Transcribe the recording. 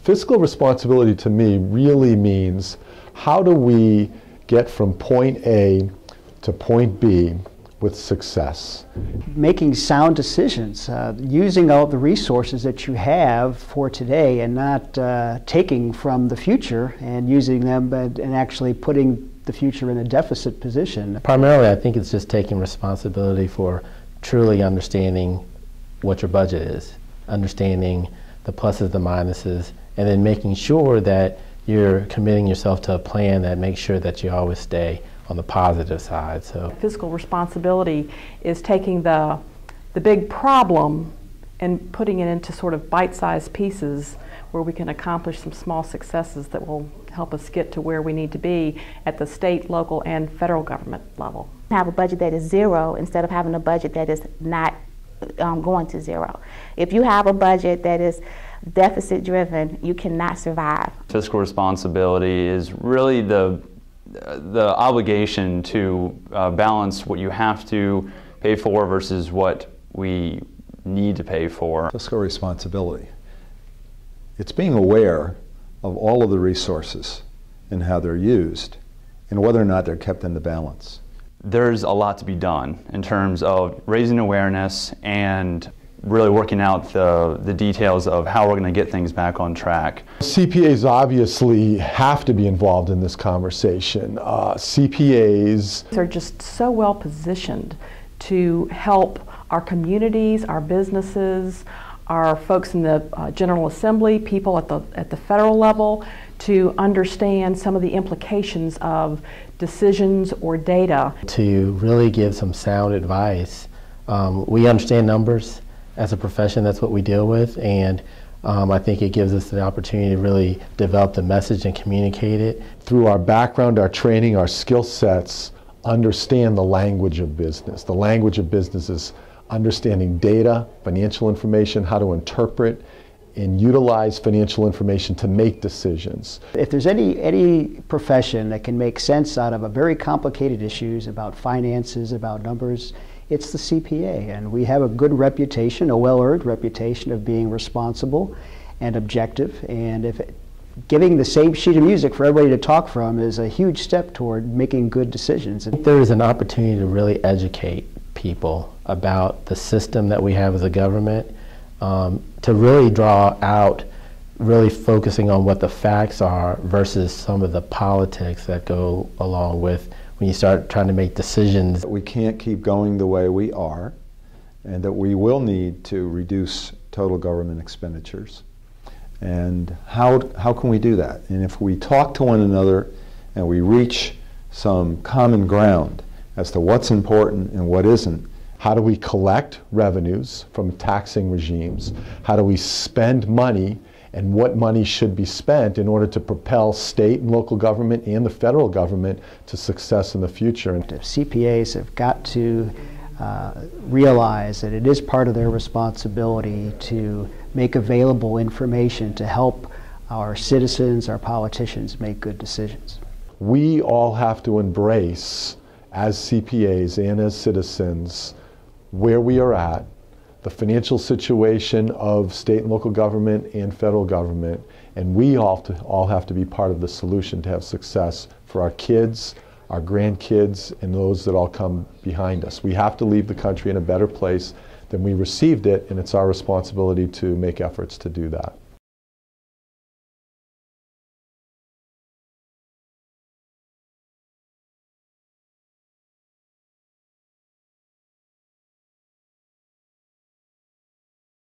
Fiscal responsibility to me really means how do we get from point A to point B with success. Making sound decisions, using all the resources that you have for today and not taking from the future and using them and actually putting the future in a deficit position. Primarily, I think it's just taking responsibility for truly understanding what your budget is, understanding the pluses, the minuses, and then making sure that you're committing yourself to a plan that makes sure that you always stay on the positive side. So fiscal responsibility is taking the big problem and putting it into sort of bite-sized pieces where we can accomplish some small successes that will help us get to where we need to be at the state, local, and federal government level. Have a budget that is zero instead of having a budget that is not going to zero. If you have a budget that is deficit driven, you cannot survive. Fiscal responsibility is really the obligation to balance what you have to pay for versus what we need to pay for. Fiscal responsibility. It's being aware of all of the resources and how they're used and whether or not they're kept in the balance. There's a lot to be done in terms of raising awareness and really working out the details of how we're going to get things back on track. CPAs obviously have to be involved in this conversation. CPAs are just so well positioned to help our communities, our businesses, our folks in the General Assembly, people at the federal level, to understand some of the implications of decisions or data. To really give some sound advice. We understand numbers. As a profession, that's what we deal with, and I think it gives us the opportunity to really develop the message and communicate it. Through our background, our training, our skill sets, understand the language of business. The language of business is understanding data, financial information, how to interpret and utilize financial information to make decisions. If there's any profession that can make sense out of a very complicated issues about finances, about numbers, it's the CPA, and we have a good reputation, a well-earned reputation of being responsible and objective, and if giving the same sheet of music for everybody to talk from is a huge step toward making good decisions. There is an opportunity to really educate people about the system that we have as a government, to really draw out, really focusing on what the facts are versus some of the politics that go along with when you start trying to make decisions. We can't keep going the way we are, and that we will need to reduce total government expenditures. And how can we do that? And if we talk to one another and we reach some common ground as to what's important and what isn't. How do we collect revenues from taxing regimes? How do we spend money, and what money should be spent in order to propel state and local government and the federal government to success in the future? And CPAs have got to realize that it is part of their responsibility to make available information to help our citizens, our politicians make good decisions. We all have to embrace, as CPAs and as citizens, where we are at, the financial situation of state and local government and federal government, and we all have to be part of the solution to have success for our kids, our grandkids, and those that all come behind us. We have to leave the country in a better place than we received it, and it's our responsibility to make efforts to do that.